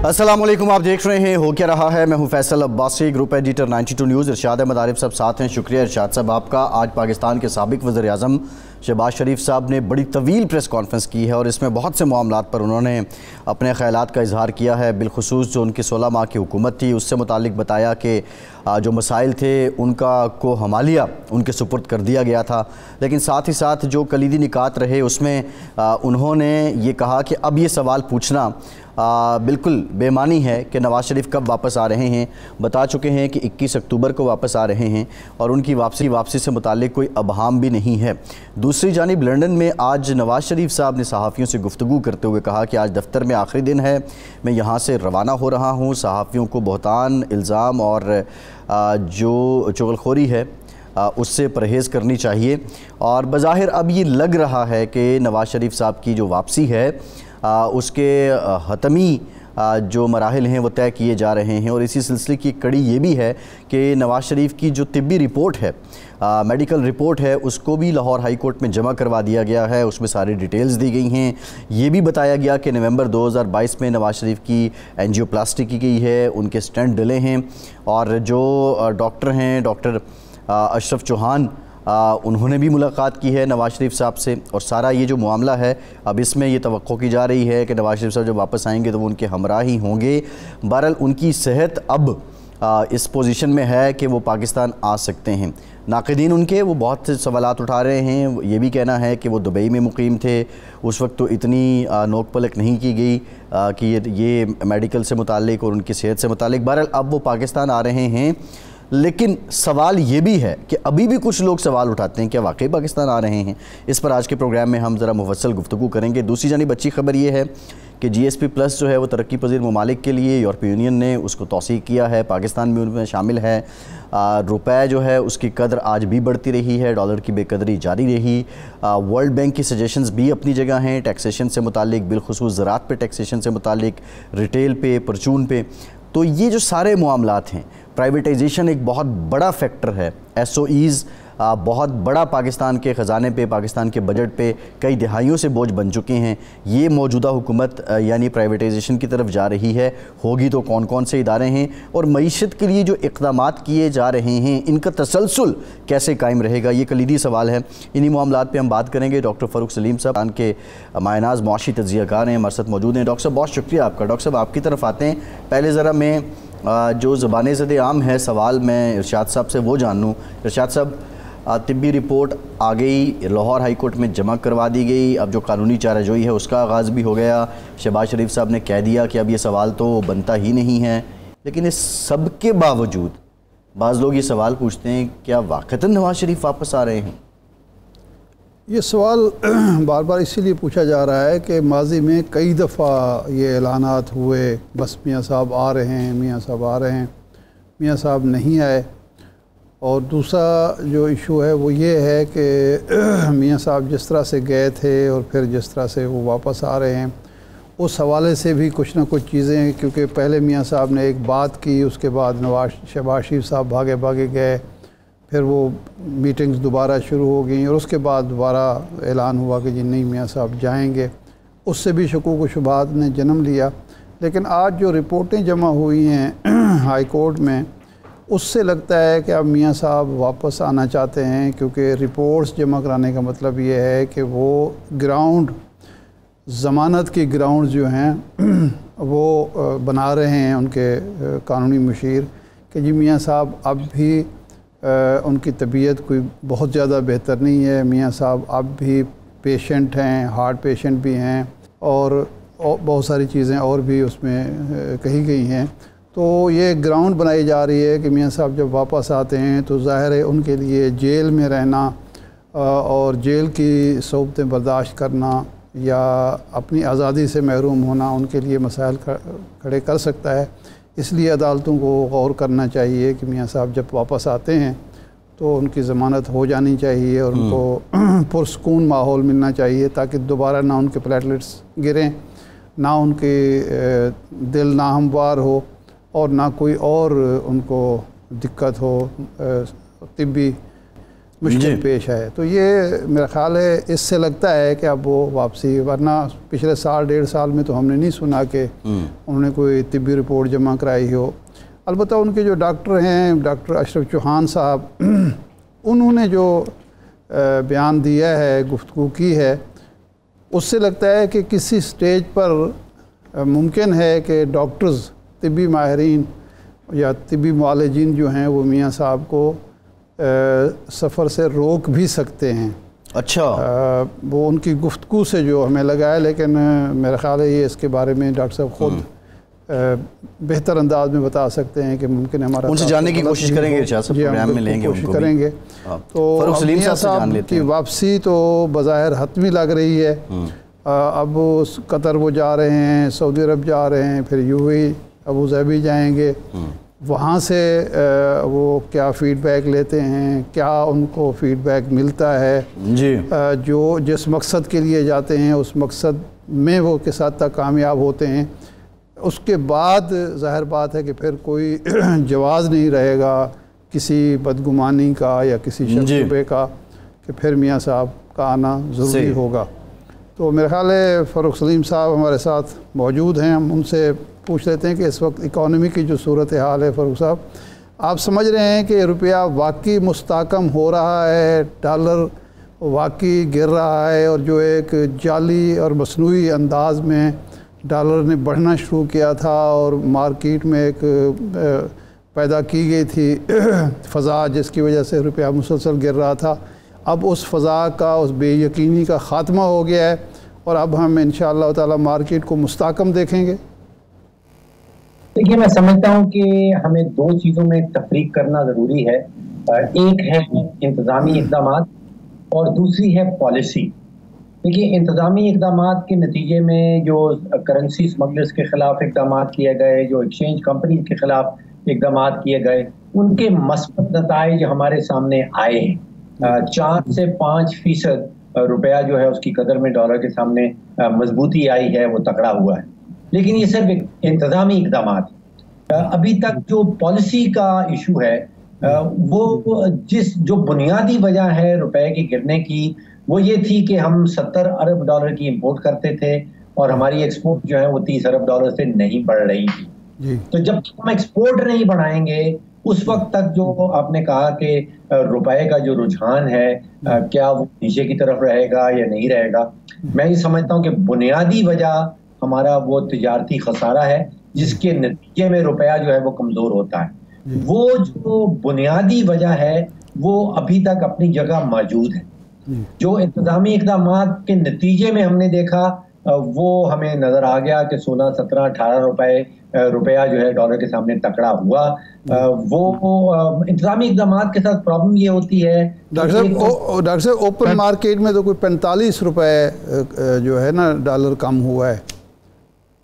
अस्सलाम वालेकुम, आप देख रहे हैं हो क्या रहा है। मैं हूं Faisal Abbasi, group editor 92 news. Irshad Ahmad Arif साहब साथ हैं। शुक्रिया इरशाद साहब आपका। आज पाकिस्तान के साबिक वज़ीर आज़म शहबाज शरीफ साहब ने बड़ी तवील प्रेस कॉन्फ्रेंस की है और इसमें बहुत से मामलात पर उन्होंने अपने ख़यालात का इजहार किया है। बिलखुसूस जो उनकी 16 माह की हुकूमत थी उससे मुतालिक बताया कि जो मसाइल थे उनका को हमालिया उनके सुपुर्द कर दिया गया था, लेकिन साथ ही साथ जो कलीदी निकात रहे उसमें उन्होंने ये कहा कि अब ये सवाल पूछना बिल्कुल बेमानी है कि नवाज़ शरीफ कब वापस आ रहे हैं। बता चुके हैं कि 21 अक्टूबर को वापस आ रहे हैं और उनकी वापसी से मुताल्लिक कोई अबहाम भी नहीं है। दूसरी जानिब लंदन में आज नवाज़ शरीफ साहब ने सहाफ़ियों से गुफ्तगू करते हुए कहा कि आज दफ्तर में आखिरी दिन है, मैं यहाँ से रवाना हो रहा हूँ। सहाफ़ियों को बहतान, इल्ज़ाम और जो चुगलखोरी है उससे परहेज़ करनी चाहिए। और बज़ाहिर अब ये लग रहा है कि नवाज़ शरीफ साहब की जो वापसी है उसके हतमी जो मराहिल हैं वो तय किए जा रहे हैं। और इसी सिलसिले की कड़ी ये भी है कि नवाज़ शरीफ की जो तिब्बी रिपोर्ट है, मेडिकल रिपोर्ट है, उसको भी लाहौर हाई कोर्ट में जमा करवा दिया गया है। उसमें सारी डिटेल्स दी गई हैं। ये भी बताया गया कि नवंबर 2022 में नवाज़ शरीफ की एंजियोप्लास्टी की गई है, उनके स्टेंट डले हैं और जो डॉक्टर हैं, डॉक्टर अशरफ चौहान, उन्होंने भी मुलाकात की है नवाज़ शरीफ साहब से। और सारा ये जो मामला है अब इसमें ये तवक्को की जा रही है कि नवाज़ शरीफ साहब जब वापस आएंगे तो वो उनके हमरा ही होंगे। बहरहाल उनकी सेहत अब इस पोजीशन में है कि वो पाकिस्तान आ सकते हैं। नाक़दीन उनके वो बहुत से सवालात उठा रहे हैं। ये भी कहना है कि वो दुबई में मुकीम थे, उस वक्त तो इतनी नोक पलक नहीं की गई कि ये मेडिकल से मुताल्लिक और उनकी सेहत से मुताल्लिक। बहरहाल अब वो पाकिस्तान आ रहे हैं, लेकिन सवाल ये भी है कि अभी भी कुछ लोग सवाल उठाते हैं कि वाकई पाकिस्तान आ रहे हैं। इस पर आज के प्रोग्राम में हम ज़रा मुफस्सल गुफ्तगू करेंगे। दूसरी जानिब अच्छी खबर ये है कि GSP प्लस जो है वो तरक्की पजीर ममालिक के लिए यूरोपीय यूनियन ने उसको तौसीक़ किया है, पाकिस्तान भी उनमें शामिल है। रुपए जो है उसकी कदर आज भी बढ़ती रही है, डॉलर की बेकदरी जारी रही। वर्ल्ड बैंक की सजेशंस भी अपनी जगह हैं, टैक्सेशन से मुतालिक, बिलखुसूस ज़राअत पे टैक्सेशन से मुतालिक, रिटेल पे, परचून पे। तो ये जो सारे मामलात हैं, प्राइवेटाइजेशन एक बहुत बड़ा फैक्टर है। SOEs बहुत बड़ा पाकिस्तान के ख़जाने पे, पाकिस्तान के बजट पे कई दिहाइयों से बोझ बन चुके हैं। ये मौजूदा हुकूमत यानी प्राइवेटाइजेशन की तरफ जा रही है। होगी तो कौन कौन से इदारे हैं और मईशत के लिए जो इक़दामात किए जा रहे हैं इनका तसलसल कैसे कायम रहेगा, ये कलीदी सवाल है। इन्हीं मामलात पे हम बात करेंगे। डॉक्टर फ़ारूक सलीम साहब के मायनाज़ मुआशी तज्ज़ियाकार हैं, हमारे साथ मौजूद हैं। डॉक्टर साहब बहुत शुक्रिया आपका। डॉक्टर साहब आपकी तरफ आते हैं। पहले ज़रा मैं जो ज़बान ज़द आम है सवाल मैं इरशाद साहब से वो जान लूँ। इरशाद साहब, तिब्बी रिपोर्ट आ गई, लाहौर हाई कोर्ट में जमा करवा दी गई, अब जो कानूनी चाराजोई है उसका आगाज़ भी हो गया। शहबाज शरीफ साहब ने कह दिया कि अब ये सवाल तो बनता ही नहीं है, लेकिन इस सब के बावजूद बाज़ लोग ये सवाल पूछते हैं क्या वाक़तन नवाज़ शरीफ वापस आ रहे हैं? ये सवाल बार बार इसीलिए पूछा जा रहा है कि माजी में कई दफ़ा ये ऐलानात हुए, बस मियाँ साहब आ रहे हैं, मियाँ साहब आ रहे हैं, मियाँ साहब नहीं आए। और दूसरा जो इशू है वो ये है कि मियाँ साहब जिस तरह से गए थे और फिर जिस तरह से वो वापस आ रहे हैं, उस हवाले से भी कुछ ना कुछ चीज़ें, क्योंकि पहले मियाँ साहब ने एक बात की, उसके बाद शहबाज शरीफ साहब भागे भागे गए, फिर वो मीटिंग्स दोबारा शुरू हो गई और उसके बाद दोबारा ऐलान हुआ कि जी नहीं मियाँ साहब जाएंगे। उससे भी शकूक व शुबहात ने जन्म लिया। लेकिन आज जो रिपोर्टें जमा हुई हैं हाई कोर्ट में, उससे लगता है कि अब मियाँ साहब वापस आना चाहते हैं, क्योंकि रिपोर्ट्स जमा कराने का मतलब ये है कि वो ग्राउंड, ज़मानत की ग्राउंड जो हैं वो बना रहे हैं उनके कानूनी मुशीर कि जी मियाँ साहब अब भी उनकी तबीयत कोई बहुत ज़्यादा बेहतर नहीं है, मियाँ साहब अब भी पेशेंट हैं, हार्ट पेशेंट भी हैं और बहुत सारी चीज़ें और भी उसमें कही गई हैं। तो ये ग्राउंड बनाई जा रही है कि मियाँ साहब जब वापस आते हैं तो ज़ाहिर है उनके लिए जेल में रहना और जेल की सोबतें बर्दाश्त करना या अपनी आज़ादी से महरूम होना उनके लिए मसाइल खड़े कर सकता है। इसलिए अदालतों को गौर करना चाहिए कि मियाँ साहब जब वापस आते हैं तो उनकी ज़मानत हो जानी चाहिए और उनको पुरसकून माहौल मिलना चाहिए, ताकि दोबारा ना उनके प्लेटलेट्स गिरें, ना उनके दिल नाहमवार हो और ना कोई और उनको दिक्कत हो तिब्बी। मुश्किल पेश है। तो ये मेरा ख्याल है इससे लगता है कि अब वो वापसी, वरना पिछले साल 1.5 साल में तो हमने नहीं सुना कि उन्होंने कोई तिब्बी रिपोर्ट जमा कराई हो। अलबत्ता उनके जो डॉक्टर हैं, डॉक्टर अशरफ चौहान साहब, उन्होंने जो बयान दिया है, गुफ्तगू की है, उससे लगता है कि किसी स्टेज पर मुमकिन है कि डॉक्टर्स, तिब्बी माहिरीन या तिब्बी मुआलिजीन जो हैं वो मियाँ साहब को सफ़र से रोक भी सकते हैं। अच्छा, वो उनकी गुफ्तगू से जो हमें लगा है, लेकिन मेरा ख्याल है ये इसके बारे में डॉक्टर साहब ख़ुद बेहतर अंदाज में बता सकते हैं कि मुमकिन है हमारा उनसे जानने की कोशिश करेंगे, प्रोग्राम में लेंगे, कोशिश करेंगे। तो मियां साहब की वापसी तो बज़ाहिर हतमी लग रही है। अब कतर वो जा रहे हैं, सऊदी अरब जा रहे हैं, फिर यूएई, अबू धाबी जाएंगे। वहाँ से वो क्या फ़ीडबैक लेते हैं, क्या उनको फ़ीडबैक मिलता है जी, जो जिस मकसद के लिए जाते हैं उस मकसद में वो किस हद तक कामयाब होते हैं, उसके बाद ज़ाहिर बात है कि फिर कोई जवाज़ नहीं रहेगा किसी बदगुमानी का या किसी शक का कि फिर मियाँ साहब का आना ज़रूरी होगा। तो मेरा ख्याल है फ़ारूक सलीम साहब हमारे साथ मौजूद हैं, हम उनसे पूछ लेते हैं कि इस वक्त इकॉनमी की जो सूरत हाल है। फ़ारूक साहब, आप समझ रहे हैं कि रुपया वाकई मुस्तकम हो रहा है, डॉलर वाकई गिर रहा है, और जो एक जाली और मसनूई अंदाज में डॉलर ने बढ़ना शुरू किया था और मार्केट में एक पैदा की गई थी फ़ज़ा जिसकी वजह से रुपया मुसलसल गिर रहा था, अब उस फ़ज़ा का, उस बेयकीनी का ख़ात्मा हो गया है और अब हम इंशाअल्लाह ताला मार्केट को मुस्तकम देखेंगे? देखिए, मैं समझता हूँ कि हमें दो चीज़ों में तफरीक करना ज़रूरी है। एक है इंतज़ामी इक़दाम और दूसरी है पॉलिसी। देखिए, इंतज़ामी इक़दाम के नतीजे में जो करेंसी स्मगलर्स के ख़िलाफ़ इक़दाम किए गए, जो एक्सचेंज कंपनी के ख़िलाफ़ इक़दाम किए गए, उनके मस्बत नताइज हमारे सामने आए हैं। 4 से 5% रुपया जो है उसकी कदर में डॉलर के सामने मजबूती आई है, वो तगड़ा हुआ है। लेकिन ये सिर्फ इंतज़ामी इक़दाम है। अभी तक जो पॉलिसी का इशू है, वो जो बुनियादी वजह है रुपए के गिरने की, वो ये थी कि हम 70 अरब डॉलर की इंपोर्ट करते थे और हमारी एक्सपोर्ट जो है वो 30 अरब डॉलर से नहीं बढ़ रही थी। तो जब हम एक्सपोर्ट नहीं बढ़ाएंगे, उस वक्त तक जो आपने कहा कि रुपए का जो रुझान है, क्या वो नीचे की तरफ रहेगा या नहीं रहेगा, मैं ये समझता हूँ कि बुनियादी वजह हमारा वो तिजारती खसारा है जिसके नतीजे में रुपया जो है वो कमज़ोर होता है। वो जो बुनियादी वजह है वो अभी तक अपनी जगह मौजूद है। जो इंतज़ामी इक़दाम के नतीजे में हमने देखा, वो हमें नज़र आ गया कि 16, 17, 18 रुपया जो है डॉलर के सामने तकड़ा हुआ। वो इंतज़ामी इक़दाम के साथ प्रॉब्लम ये होती है, डॉक्टर साहब ओपन मार्केट में तो कोई 45 रुपए जो है ना डॉलर कम हुआ है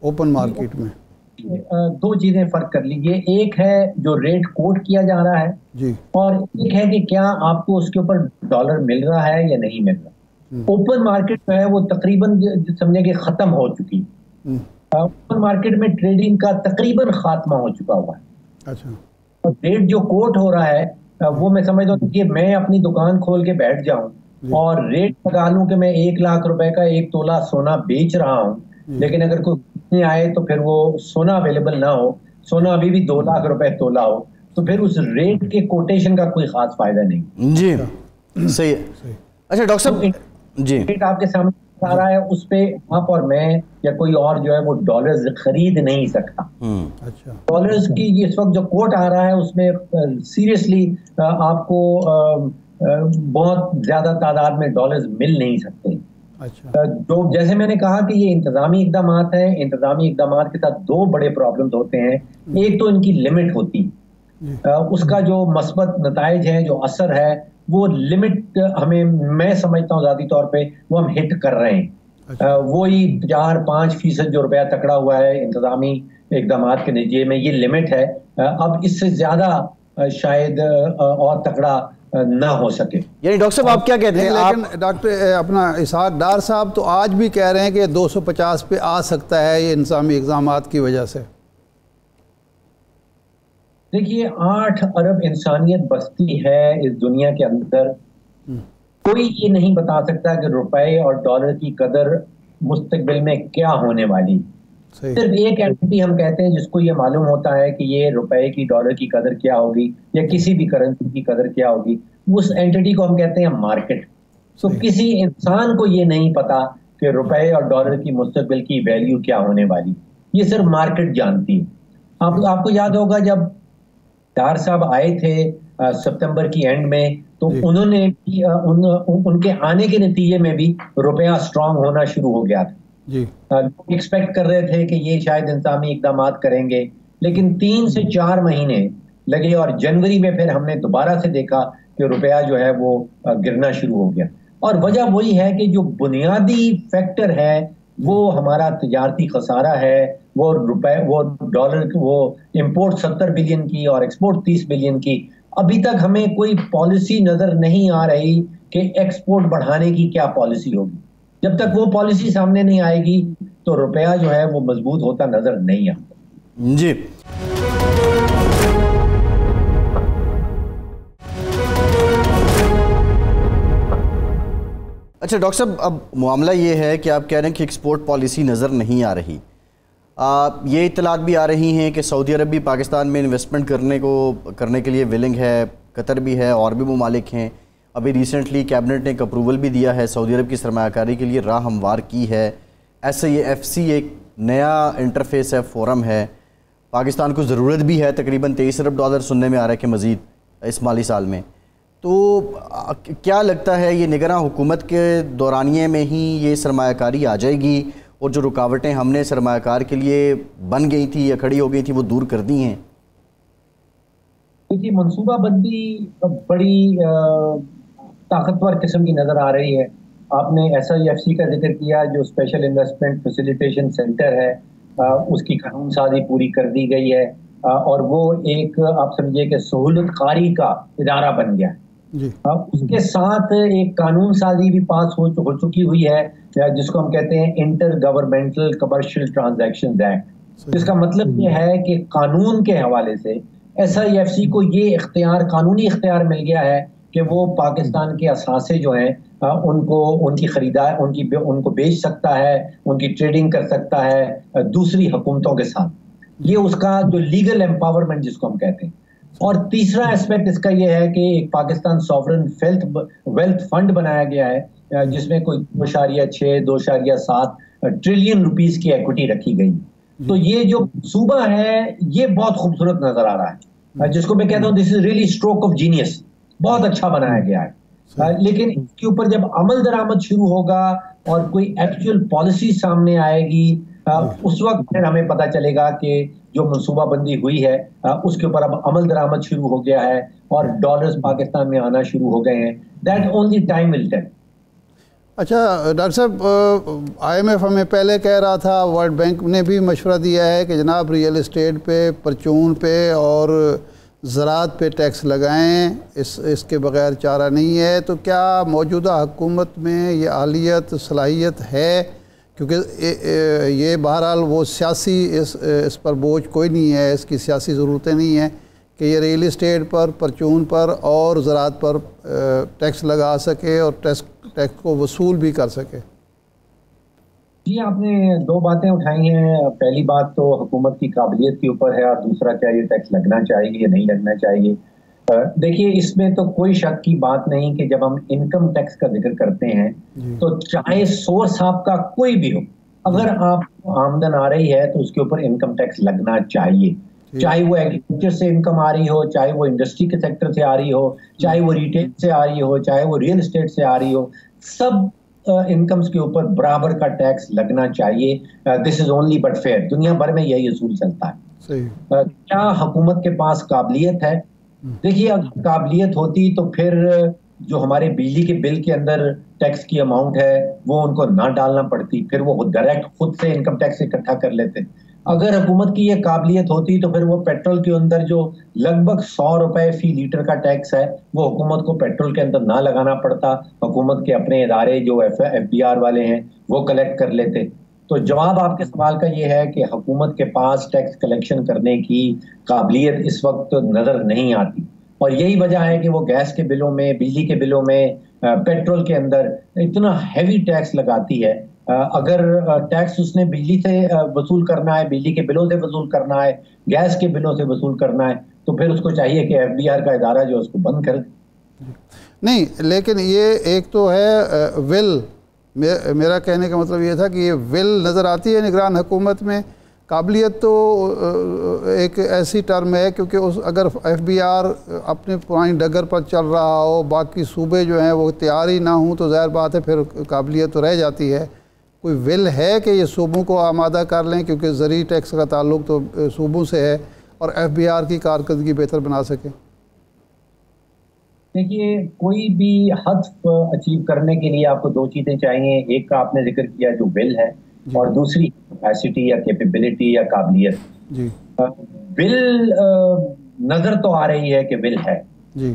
ओपन मार्केट में। दो चीजें फर्क कर लीजिए, एक है जो रेट कोट किया जा रहा है जी, और एक है कि क्या आपको उसके ऊपर डॉलर मिल रहा है या नहीं मिल रहा। ओपन मार्केट जो है वो तकरीबन समझे कि खत्म हो चुकी है। ओपन मार्केट में ट्रेडिंग का तकरीबन खात्मा हो चुका हुआ है। अच्छा, और रेट जो कोट हो रहा है वो मैं समझता हूँ कि मैं अपनी दुकान खोल के बैठ जाऊं और रेट लगा लूं कि मैं 1 लाख रुपए का 1 तोला सोना बेच रहा हूं, लेकिन अगर कोई नहीं आए तो फिर वो सोना अवेलेबल ना हो, सोना अभी भी 2 लाख रुपए तोला हो, तो फिर उस रेट के कोटेशन का कोई खास फायदा नहीं। जी, सही है। अच्छा डॉक्टर साहब जी, रेट आपके सामने आ रहा है, उस पे आप और मैं या कोई और जो है वो डॉलर्स खरीद नहीं सकता। अच्छा, डॉलर्स की इस वक्त जो कोट आ रहा है उसमें सीरियसली आपको बहुत ज्यादा तादाद में डॉलर्स मिल नहीं सकते। अच्छा, तो जैसे मैंने कहा कि ये इंतजामी इक़दाम हैं, इंतजामी इक़दाम के साथ दो बड़े प्रॉब्लम्स होते हैं। एक तो इनकी लिमिट होती है, उसका जो मस्बत नताइज है, जो असर है, वो लिमिट हमें, मैं समझता हूँ ज़ाती तौर पे वो हम हिट कर रहे हैं। अच्छा, वही 4-5% जो रुपया तकड़ा हुआ है इंतजामी इक़दाम के नतीजे में, ये लिमिट है। अब इससे ज़्यादा शायद और तकड़ा ना हो सके। यानी डॉक्टर साहब आप क्या कहते हैं? लेकिन डॉक्टर अपना इसहाक डार साहब तो आज भी कह रहे हैं कि 250 पे आ सकता है ये इंतज़ामी इक़दाम की वजह से। देखिए, 8 अरब इंसानियत बसती है इस दुनिया के अंदर, कोई ये नहीं बता सकता कि रुपए और डॉलर की कदर मुस्तकबिल में क्या होने वाली। सिर्फ एक एंटिटी हम कहते हैं जिसको ये मालूम होता है कि ये रुपए की डॉलर की कदर क्या होगी या किसी भी करेंसी की कदर क्या होगी, उस एंटिटी को हम कहते हैं मार्केट। तो किसी इंसान को ये नहीं पता कि रुपए और डॉलर की मुस्तकबिल की वैल्यू क्या होने वाली, ये सिर्फ मार्केट जानती है। आपको याद होगा जब डार साहब आए थे सितंबर की एंड में, तो उन्होंने उनके आने के नतीजे में भी रुपया स्ट्रांग होना शुरू हो गया था। लोग एक्सपेक्ट कर रहे थे कि ये शायद इंतजामी इकदाम करेंगे, लेकिन 3 से 4 महीने लगे और जनवरी में फिर हमने दोबारा से देखा कि रुपया जो है वो गिरना शुरू हो गया। और वजह वही है कि जो बुनियादी फैक्टर है वो हमारा तजारती खसारा है। वो डॉलर, वो इंपोर्ट 70 बिलियन की और एक्सपोर्ट 30 बिलियन की। अभी तक हमें कोई पॉलिसी नजर नहीं आ रही कि एक्सपोर्ट बढ़ाने की क्या पॉलिसी होगी। जब तक वो पॉलिसी सामने नहीं आएगी तो रुपया जो है वो मजबूत होता नजर नहीं आता। जी, अच्छा डॉक्टर साहब, अब मामला ये है कि आप कह रहे हैं कि एक्सपोर्ट पॉलिसी नज़र नहीं आ रही। ये इत्तलात भी आ रही हैं कि सऊदी अरब भी पाकिस्तान में इन्वेस्टमेंट करने के लिए विलिंग है, कतर भी है और भी ममालिक हैं। अभी रिसेंटली कैबिनेट ने एक अप्रूवल भी दिया है, सऊदी अरब की सरमायाकारी के लिए राह हमवार की है। SAFC एक नया इंटरफेस है, फोरम है, पाकिस्तान को ज़रूरत भी है। तकरीबन 23 अरब डॉलर सुनने में आ रहा है कि मज़ीद इस माली साल में। तो क्या लगता है ये निगरां हुकूमत के दौरानिए में ही ये सरमायाकारी आ जाएगी और जो रुकावटें हमने सरमायाकार के लिए बन गई थी या खड़ी हो गई थी वो दूर कर दी हैं? देखिए, मनसूबाबंदी बड़ी ताकतवर किस्म की नज़र आ रही है। आपने SIFC का जिक्र किया, जो स्पेशल इन्वेस्टमेंट फैसिलिटेशन सेंटर है, उसकी कानून साजी पूरी कर दी गई है और वो एक आप समझिए कि सहूलत कारी का इदारा बन गया है। उसके साथ एक कानून साजी भी पास हो चुकी हुई है जिसको हम कहते हैं inter governmental commercial transactions act, जिसका मतलब ये है कि कानून के हवाले से SIFC को ये कानूनी इख्तियार मिल गया है कि वो पाकिस्तान के असासे जो हैं उनको उनकी खरीदार उनको बेच सकता है, उनकी ट्रेडिंग कर सकता है दूसरी हुकूमतों के साथ। ये उसका जो लीगल एम्पावरमेंट जिसको हम कहते हैं। और तीसरा एस्पेक्ट इसका यह है कि एक पाकिस्तान सॉवरेन वेल्थ फंड बनाया गया है जिसमें कोई 2.6-2.7 ट्रिलियन रुपीस की इक्विटी रखी गई। तो ये जो सूबा है ये बहुत खूबसूरत नजर आ रहा है, जिसको मैं कहता हूँ this is really stroke of genius, बहुत अच्छा बनाया गया है। लेकिन इसके ऊपर जब अमल दरामद शुरू होगा और कोई एक्चुअल पॉलिसी सामने आएगी उस वक्त फिर हमें पता चलेगा कि जो मनसूबाबंदी हुई है उसके ऊपर अब अमल दरामद शुरू हो गया है और डॉलर्स पाकिस्तान में आना शुरू हो गए हैं। That only time will tell. अच्छा डॉक्टर साहब, IMF हमें पहले कह रहा था, वर्ल्ड बैंक ने भी मशवरा दिया है कि जनाब रियल एस्टेट पे, परचून पे और ज़राअत पे टैक्स लगाएं, इसके बगैर चारा नहीं है। तो क्या मौजूदा हुकूमत में ये आलियत सलाहियत है? क्योंकि ये बहरहाल वो सियासी इस पर बोझ कोई नहीं है, इसकी सियासी ज़रूरतें नहीं है कि ये रियल एस्टेट पर, परचून पर और ज़राअत पर टैक्स लगा सके और टैक्स को वसूल भी कर सके। जी, आपने 2 बातें उठाई हैं। पहली बात तो हुकूमत की काबिलियत के ऊपर है और दूसरा क्या ये टैक्स लगना चाहिए या नहीं लगना चाहिए। देखिए, इसमें तो कोई शक की बात नहीं कि जब हम इनकम टैक्स का जिक्र करते हैं तो चाहे सोर्स आपका कोई भी हो, अगर आपको आमदन आ रही है तो उसके ऊपर इनकम टैक्स लगना चाहिए। चाहे वो एग्रीकल्चर से इनकम आ रही हो, चाहे वो इंडस्ट्री के सेक्टर से आ रही हो, चाहे वो रिटेल से आ रही हो, चाहे वो रियल एस्टेट से आ रही हो, सब इनकम्स के ऊपर बराबर का टैक्स लगना चाहिए। This is only but fair. दुनिया भर में यही असूल चलता है। क्या हुकूमत के पास काबिलियत है? देखिए, अगर काबिलियत होती तो फिर जो हमारे बिजली के बिल के अंदर टैक्स की अमाउंट है वो उनको ना डालना पड़ती, फिर वो डायरेक्ट खुद से इनकम टैक्स इकट्ठा कर लेते। अगर हुकूमत की ये काबिलियत होती तो फिर वो पेट्रोल के अंदर जो लगभग 100 रुपए फी लीटर का टैक्स है वो हुकूमत को पेट्रोल के अंदर ना लगाना पड़ता, हुकूमत के अपने इदारे जो FBR वाले हैं वो कलेक्ट कर लेते। तो जवाब आपके सवाल का ये है कि हुकूमत के पास टैक्स कलेक्शन करने की काबिलियत इस वक्त नजर नहीं आती और यही वजह है कि वो गैस के बिलों में, बिजली के बिलों में पेट्रोल के अंदर इतना हैवी टैक्स लगाती है। अगर टैक्स उसने बिजली से वसूल करना है, बिजली के बिलों से वसूल करना है, गैस के बिलों से वसूल करना है, तो फिर उसको चाहिए कि एफबीआर का इदारा जो उसको बंद कर दे। नहीं, लेकिन ये एक तो है विल, मेरा कहने का मतलब ये था कि ये विल नज़र आती है निगरान हुकूमत में। काबिलियत तो एक ऐसी टर्म है, क्योंकि उस अगर एफबीआर अपने पुरानी डगर पर चल रहा हो, बाकी सूबे जो हैं वो तैयार ही ना हों, तो ज़ाहिर बात है फिर काबिलियत तो रह जाती है। कोई विल है कि ये सूबों को आमादा कर लें, क्योंकि ज़रूरी टैक्स का ताल्लुक तो सूबों से है, और एफबीआर की कारकर्दगी बेहतर बना सकें? देखिए, कोई भी हदफ अचीव करने के लिए आपको दो चीज़ें चाहिए। एक का आपने जिक्र किया जो विल है, और दूसरी कैपेसिटी या कैपेबिलिटी या काबिलियत। जी। विल नज़र तो आ रही है कि विल है जी।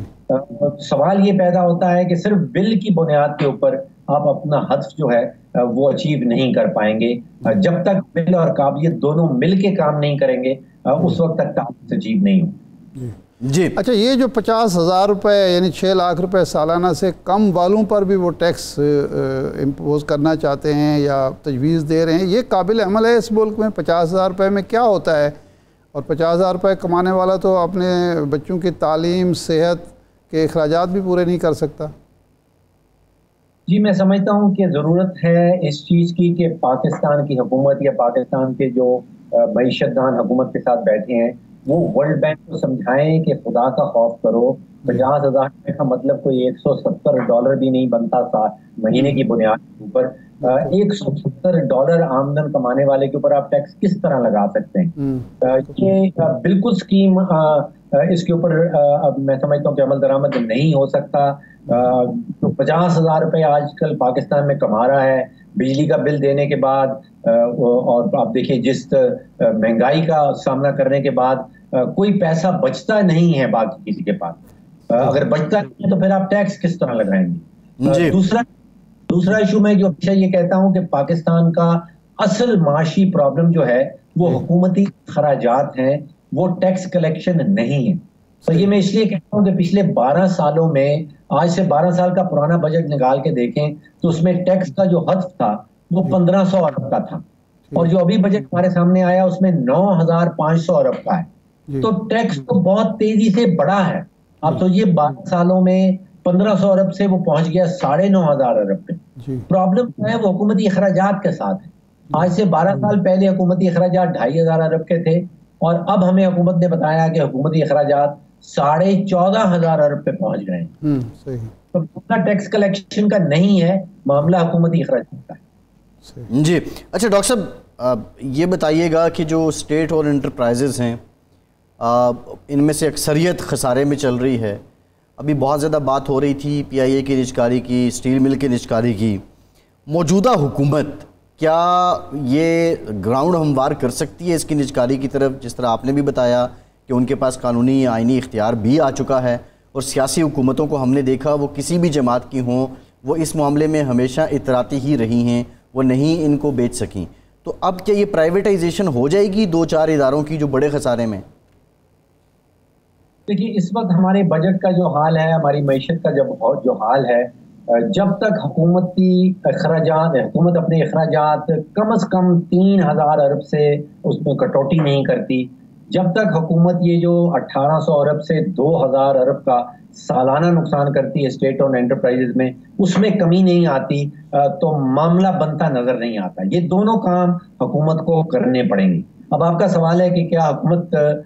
सवाल ये पैदा होता है कि सिर्फ विल की बुनियाद के ऊपर आप अपना हदफ जो है वो अचीव नहीं कर पाएंगे। जब तक विल और काबिलियत दोनों मिल के काम नहीं करेंगे, उस वक्त तक काबिलियत अचीव नहीं होगी जी। अच्छा, ये जो 50,000 रुपये यानी 6 लाख रुपए सालाना से कम वालों पर भी वो टैक्स इम्पोज करना चाहते हैं या तजवीज़ दे रहे हैं, ये काबिल अमल है इस मुल्क में? 50,000 रुपये में क्या होता है? और 50,000 रुपये कमाने वाला तो अपने बच्चों की तालीम, सेहत के अखराजात भी पूरे नहीं कर सकता। जी, मैं समझता हूँ कि ज़रूरत है इस चीज़ की कि पाकिस्तान की हुकूमत या पाकिस्तान के जो मईशतदान हुकूमत के साथ बैठे हैं वो वर्ल्ड बैंक को समझाएं कि खुदा का खौफ करो। 50,000 रुपये का मतलब कोई $170 भी नहीं बनता था महीने की बुनियाद के ऊपर। $170 आमदन कमाने वाले के ऊपर आप टैक्स किस तरह लगा सकते हैं? ये बिल्कुल स्कीम इसके ऊपर मैं समझता हूँ कि अमल दरामद नहीं हो सकता। तो 50,000 रुपये आजकल पाकिस्तान में कमा रहा है बिजली का बिल देने के बाद, और आप देखिए जिस महंगाई का सामना करने के बाद कोई पैसा बचता नहीं है बाकी किसी के पास। अगर बचता नहीं है तो फिर आप टैक्स किस तरह लगाएंगे? दूसरा इशू मैं जो हमेशा ये कहता हूँ कि पाकिस्तान का असल माशी प्रॉब्लम जो है वो हुकूमती खराजात हैं, वो टैक्स कलेक्शन नहीं है। तो ये मैं इसलिए कहता हूँ कि पिछले 12 सालों में, आज से 12 साल का पुराना बजट निकाल के देखें तो उसमें टैक्स का जो हद था वो 1500 अरब का था, और जो अभी बजट हमारे सामने आया उसमें 9,500 अरब का है। तो टैक्स तो बहुत तेजी से बढ़ा है। आप सोचिए 12 सालों में 1500 अरब से वो पहुंच गया 9,500 अरब पे। प्रॉब्लम जो है वो हुकूमती अखराजात के साथ है। आज से 12 साल पहले हुकूमती अखराजात 2,500 अरब के थे, और अब हमें हुकूमत ने बताया कि हुकूमती अखराजात 14,500 अरब पे पहुंच गए। तो मामला टैक्स कलेक्शन का नहीं है, मामला हुकूमती अखराजात का है। जी। अच्छा डॉक्टर साहब, ये बताइएगा कि जो स्टेट और इंटरप्राइजेज़ हैं इनमें से अक्सरियत खसारे में चल रही है। अभी बहुत ज़्यादा बात हो रही थी PIA की निजकारी की, स्टील मिल की निजकारी की। मौजूदा हुकूमत क्या ये ग्राउंड हमवार कर सकती है इसकी निजकारी की तरफ, जिस तरह आपने भी बताया कि उनके पास कानूनी आइनी इख्तियार भी आ चुका है, और सियासी हुकूमतों को हमने देखा वो किसी भी जमात की हों वो इस मामले में हमेशा इतराती ही रही हैं, वो नहीं इनको बेच सकें। तो अब क्या ये प्राइवेटाइजेशन हो जाएगी 2-4 इदारों की जो बड़े खसारे में? देखिए, इस वक्त हमारे बजट का जो हाल है, हमारी मईशत का जो हाल है, जब तक हुकूमत अपने अखराजात कम अज़ कम 3,000 अरब से उसमें कटौती नहीं करती, जब तक हुकूमत ये जो 1,800 अरब से 2,000 अरब का सालाना नुकसान करती है स्टेट और एंटरप्राइजेज में, उसमें कमी नहीं आती, तो मामला बनता नजर नहीं आता। ये दोनों काम हुकूमत को करने पड़ेंगे। अब आपका सवाल है कि क्या हुकूमत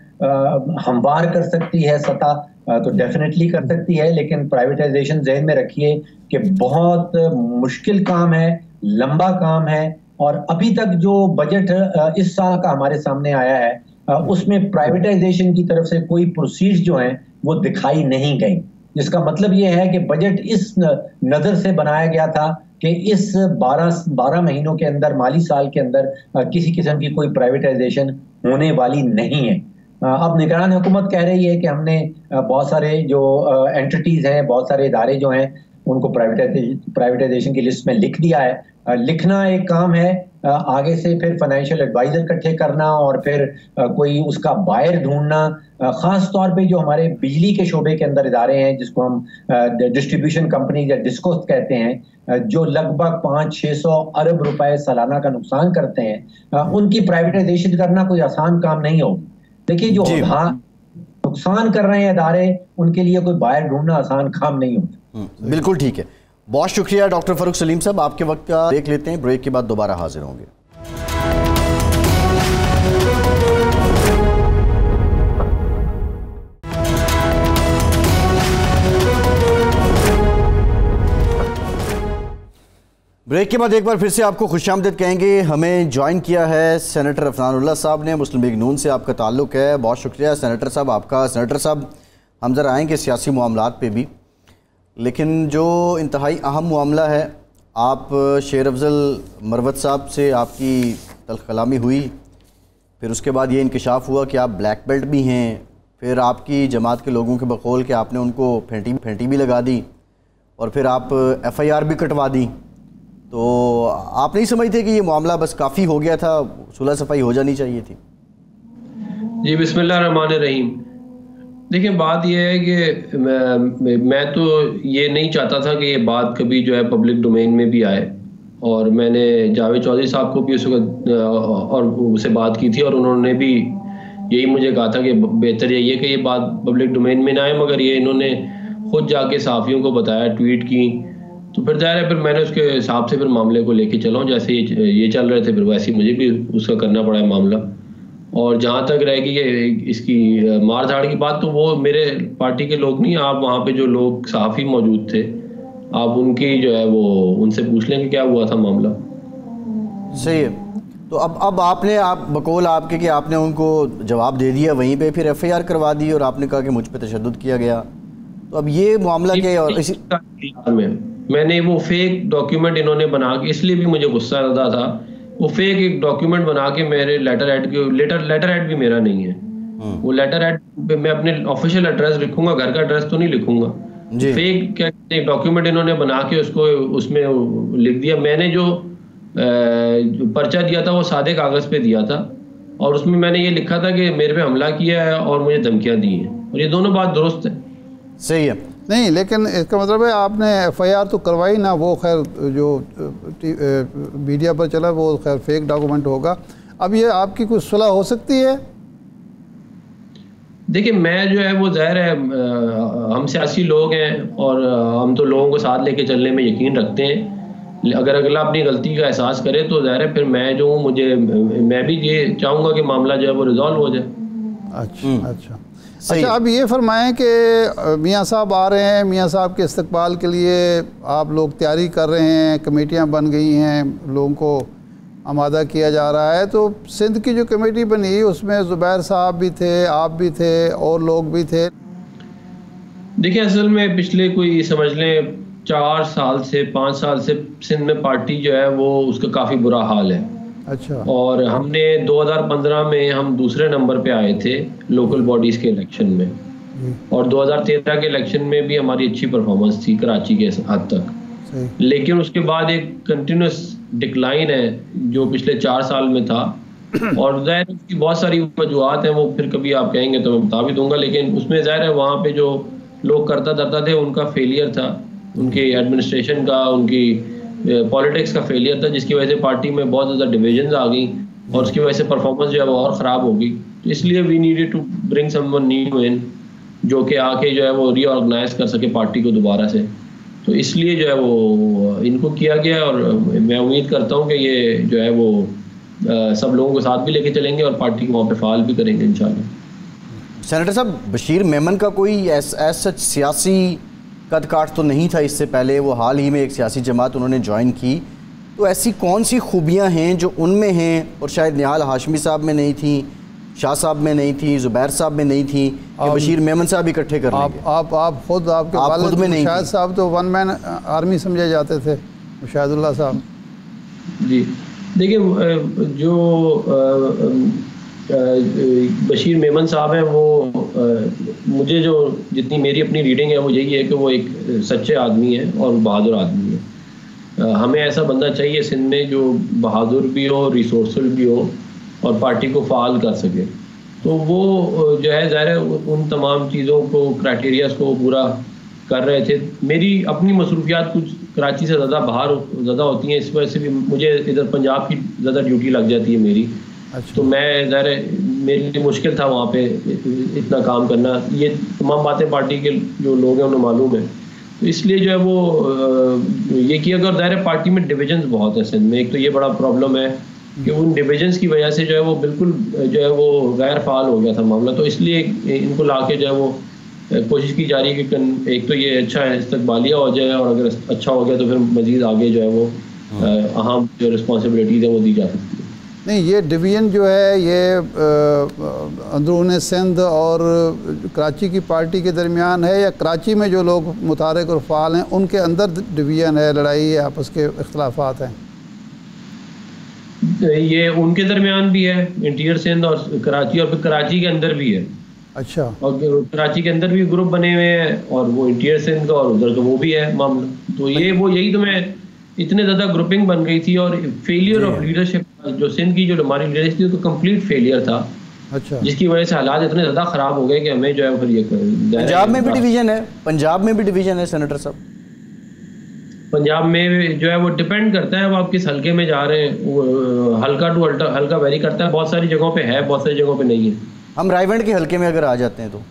हमवार कर सकती है सतह? तो डेफिनेटली कर सकती है, लेकिन प्राइवेटाइजेशन जहन में रखिए कि बहुत मुश्किल काम है, लंबा काम है, और अभी तक जो बजट इस साल का हमारे सामने आया है उसमें प्राइवेटाइजेशन की तरफ से कोई प्रोसीज जो हैं वो दिखाई नहीं गई। जिसका मतलब ये है कि बजट इस नज़र से बनाया गया था कि इस 12 महीनों के अंदर, माली साल के अंदर किसी किस्म की कोई प्राइवेटाइजेशन होने वाली नहीं है। अब निगरान हुकूमत कह रही है कि हमने बहुत सारे जो एंटिटीज़ हैं, बहुत सारे इदारे जो हैं उनको प्राइवेटाइजेशन की लिस्ट में लिख दिया है। लिखना एक काम है, आगे से फिर फाइनेंशियल एडवाइजर इकट्ठे करना और फिर कोई उसका बायर ढूंढना, खास तौर पे जो हमारे बिजली के शोबे के अंदर इदारे हैं जिसको हम डिस्ट्रीब्यूशन कंपनी या डिस्कोस कहते हैं, जो लगभग 500-600 अरब रुपए सालाना का नुकसान करते हैं, उनकी प्राइवेटाइजेशन करना कोई आसान काम नहीं होगी। देखिए जो नुकसान कर रहे हैं इदारे, उनके लिए कोई बायर ढूंढना आसान काम नहीं होता। बिल्कुल ठीक है, बहुत शुक्रिया डॉक्टर फारूक सलीम साहब। आपके वक्त का ब्रेक लेते हैं, ब्रेक के बाद दोबारा हाजिर होंगे। ब्रेक के बाद एक बार फिर से आपको खुशामदीद कहेंगे। हमें ज्वाइन किया है सेनेटर अफनानुल्लाह साहब ने, मुस्लिम लीग नून से आपका ताल्लुक़ है। बहुत शुक्रिया सेनेटर साहब आपका। सेनेटर साहब, हम ज़रा आएँगे सियासी मामलात पे भी, लेकिन जो इंतहाई अहम मामला है, आप शेर अफजल मरवत साहब से आपकी तल्ख कलामी हुई, फिर उसके बाद ये इंकशाफ हुआ कि आप ब्लैक बेल्ट भी हैं, फिर आपकी जमात के लोगों के बकौल के आपने उनको फेंटी भी लगा दी और फिर आप FIR भी कटवा दी। तो आप नहीं समझते कि ये मामला बस काफ़ी हो गया था, सुलह सफाई हो जानी चाहिए थी? जी, बिस्मिल्लाह रहमान रहीम। देखिए, बात यह है कि मैं तो ये नहीं चाहता था कि ये बात कभी जो है पब्लिक डोमेन में भी आए, और मैंने जावेद चौधरी साहब को भी उस वक्त और उससे बात की थी और उन्होंने भी यही मुझे कहा था कि बेहतर यही है कि ये बात पब्लिक डोमेन में ना आए, मगर ये इन्होंने खुद जाके सहाफ़ियों को बताया, ट्वीट की, तो फिर ज़ाहिर है फिर मैंने उसके हिसाब से फिर मामले को लेके चला हूँ। जैसे ये चल रहे थे फिर वैसे ही मुझे भी उसका करना पड़ा है मामला। और जहाँ तक रहेगी ये इसकी मार धाड़ की बात, तो वो मेरे पार्टी के लोग नहीं, आप वहाँ पे जो लोग सहाफ़ी मौजूद थे, आप उनकी जो है वो उनसे पूछ लें कि क्या हुआ था मामला। सही है। तो अब आपने बकौल आपके कि आपने उनको जवाब दे दिया वहीं पे, फिर FIR करवा दी और आपने कहा कि मुझ पे तशद्दुद किया गया, तो अब ये मामला क्या है? और इसी मैंने वो फेक डॉक्यूमेंट इन्होंने बना के, इसलिए भी मुझे गुस्सा आता था, वो फेक एक डॉक्यूमेंट बना के मेरे लेटर हेड भी मेरा नहीं है, वो लेटर हेड पे मैं अपने ऑफिशियल एड्रेस लिखूंगा, घर का एड्रेस तो नहीं लिखूंगा। फेक क्या एक डॉक्यूमेंट इन्होंने बना के उसको उसमें लिख दिया। मैंने जो पर्चा दिया था वो सादे कागज पे दिया था, और उसमें मैंने ये लिखा था कि मेरे पे हमला किया है और मुझे धमकियां दी हैं, और ये दोनों बात दुरुस्त है। सही है। नहीं, लेकिन इसका मतलब है आपने FIR तो करवाई ना, वो खैर जो मीडिया पर चला वो खैर फेक डॉक्यूमेंट होगा। अब ये आपकी कुछ सुलह हो सकती है? देखिए, मैं जो है वो ज़ाहिर है हम सियासी लोग हैं और हम तो लोगों को साथ लेके चलने में यकीन रखते हैं। अगर अगला अपनी गलती का एहसास करे तो ज़ाहिर है फिर मैं जो हूँ मैं भी ये चाहूँगा कि मामला जो है वो रिजॉल्व हो जाए। अच्छा, अब ये फरमाएं कि मियाँ साहब आ रहे हैं, मियाँ साहब के इस्तकबाल के लिए आप लोग तैयारी कर रहे हैं, कमेटियाँ बन गई हैं, लोगों को आमादा किया जा रहा है, तो सिंध की जो कमेटी बनी उसमें ज़ुबैर साहब भी थे, आप भी थे और लोग भी थे। देखिए, असल में पिछले कोई समझ लें 4 साल से 5 साल से सिंध में पार्टी जो है वो उसका काफ़ी बुरा हाल है। अच्छा। और हमने 2015 में हम दूसरे नंबर पे आए थे लोकल बॉडीज़ के इलेक्शन में, और 2013 के इलेक्शन में भी हमारी अच्छी परफॉर्मेंस थी कराची के हद तक। लेकिन उसके बाद एक कंटिन्यूस डिक्लाइन है जो पिछले 4 साल में था, और ज़ाहिर उसकी बहुत सारी वजूहत हैं, वो फिर कभी आप कहेंगे तो मैं बता भी दूंगा। लेकिन उसमें ज़ाहिर है वहाँ पे जो लोग करता धरता थे उनका फेलियर था, उनके एडमिनिस्ट्रेशन का, उनकी पॉलिटिक्स का फेलियर था, जिसकी वजह से पार्टी में बहुत ज़्यादा डिविजन्स आ गई और उसकी वजह से परफॉर्मेंस जो है वो और ख़राब हो गई। तो इसलिए we needed to bring someone new in, जो कि आके जो है वो रीऑर्गेनाइज कर सके पार्टी को दोबारा से। तो इसलिए जो है वो इनको किया गया, और मैं उम्मीद करता हूँ कि ये जो है वो सब लोगों को साथ भी लेके चलेंगे और पार्टी को वहाँ पे फाल भी करेंगे इंशाल्लाह। सेनेटर साहब, बशीर मेमन का कोई ऐसा सियासी कद काठ तो नहीं था इससे पहले, वो हाल ही में एक सियासी जमात उन्होंने ज्वाइन की, तो ऐसी कौन सी खूबियाँ हैं जो उनमें हैं और शायद निहाल हाशमी साहब में नहीं थी, शाह साहब में नहीं थी, ज़ुबैर साहब में नहीं थी, कि बशीर मेमन साहब इकट्ठे कर लेंगे? आप खुद आपके वालिद में नहीं, मुशाहिद साहब तो वन मैन आर्मी समझे जाते थे, मुशाहिदुल्लाह साहब। जी, देखिए, जो बशीर मेमन साहब हैं, वो मुझे जो जितनी मेरी अपनी रीडिंग है वो यही है कि वो एक सच्चे आदमी है और बहादुर आदमी है। हमें ऐसा बंदा चाहिए सिंध में जो बहादुर भी हो, रिसोर्सल भी हो और पार्टी को फ़ाल कर सके। तो वो जो है ज़ाहिर है उन तमाम चीज़ों को, क्राइटेरियाज को पूरा कर रहे थे। मेरी अपनी मसरूफियात कुछ कराची से ज़्यादा होती हैं, इस वजह से भी मुझे इधर पंजाब की ज़्यादा ड्यूटी लग जाती है मेरी। अच्छा। तो मैं ज़ाहिर मेरे लिए मुश्किल था वहाँ पे इतना काम करना। ये तमाम बातें पार्टी के जो लोग हैं उन्हें मालूम है, तो इसलिए जो है वो ये किया गया। और ज़ाहिर पार्टी में डिविजन्स बहुत है सिंध में, एक तो ये बड़ा प्रॉब्लम है कि उन डिविजन्स की वजह से जो है वो बिल्कुल जो है वो गैर फाल हो गया था मामला। तो इसलिए इनको ला के जो है वो कोशिश की जा रही है कि एक तो ये अच्छा है इस्तकबालिया हो जाए, और अगर अच्छा हो गया तो फिर मज़ीद आगे जो है वो अहम जो रिस्पॉन्सिबिलिटीज़ है वो दी जा सकती है। नहीं, ये डिवीज़न जो है ये अंदरून सिंध और कराची की पार्टी के दरमियान है, या कराची में जो लोग मुतारिक और फ़ाल हैं उनके अंदर डिवीज़न है, लड़ाई है, आपस के इख्तलाफात हैं? ये उनके दरमियान भी है, इंटीरियर सिंध और कराची, और फिर कराची के अंदर भी है। अच्छा। और कराची के अंदर भी ग्रुप बने हुए हैं, और वो इंटीरियर सिंध का और उधर का वो भी है मामला। तो ये वो यही तो मैं इतने ज़्यादा ग्रुपिंग बन गई थी, और फेलियर ऑफ लीडरशिप जो सिंध की जो हमारी लीडरशिप थी तो कंप्लीट फेलियर था। अच्छा। जिसकी वजह से हालात इतने ज़्यादा ख़राब हो गए कि हमें जो है फिर ये पंजाब में भी डिवीज़न है, पंजाब में भी डिवीज़न है सेनेटर साहब। पंजाब में जो है वो डिपेंड करता है, अब आप किस हल्के में जा रहे हैं, वो हल्का टू हल्का वेरी करता है। बहुत सारी जगहों पे है, बहुत सारी जगहों पे नहीं है। हम रायविंड के हल्के में अगर आ जाते हैं तो